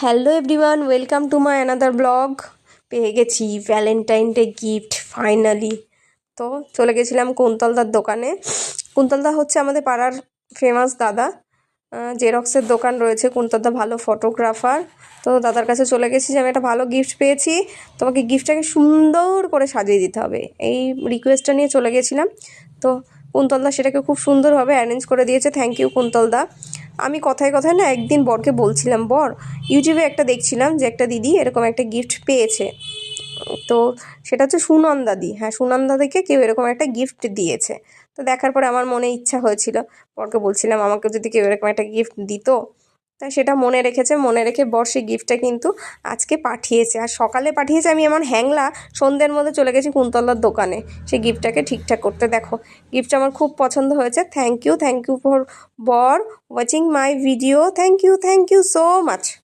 Hello everyone, welcome to my another blog. পেয়ে গেছি Valentine day gift finally. তো চলে গেছিলাম কুন্তলদার দোকানে। কুন্তলদা হচ্ছে আমাদের পাড়ার ফেমাস দাদা। জেরক্সের দোকান রয়েছে, কুন্তলদা ভালো ফটোগ্রাফার। তো দাদার কাছে চলে গেছি যে আমি একটা ভালো গিফট পেয়েছি, তোমাকে গিফটটাকে সুন্দর করে সাজিয়ে দিতে হবে, এই রিকোয়েস্টটা নিয়ে চলে গেছিলাম। তো কুন্তলদা সেটাকে খুব সুন্দরভাবে অ্যারেঞ্জ করে দিয়েছে। থ্যাংক ইউ কুন্তলদা। আমি কথায় কথায় না একদিন বরকে বলছিলাম, বর ইউটিউবে একটা দেখছিলাম যে একটা দিদি এরকম একটা গিফট পেয়েছে। তো সেটা হচ্ছে সুনন্দাদি। হ্যাঁ, সুনন্দাদিকে কেউ এরকম একটা গিফট দিয়েছে। তো দেখার পরে আমার মনে ইচ্ছা হয়েছিল, বরকে বলছিলাম আমাকে যদি কেউ এরকম একটা গিফট দিত। তাই সেটা মনে রেখেছে, মনে রেখে বর সেই গিফটটা কিন্তু আজকে পাঠিয়েছে। আর সকালে পাঠিয়েছে, আমি এমন হ্যাংলা সন্ধ্যের মধ্যে চলে গেছি কুন্তলার দোকানে সেই গিফটটাকে ঠিকঠাক করতে। দেখো, গিফটটা আমার খুব পছন্দ হয়েছে। থ্যাংক ইউ ফর বর watching my video. Thank you so much.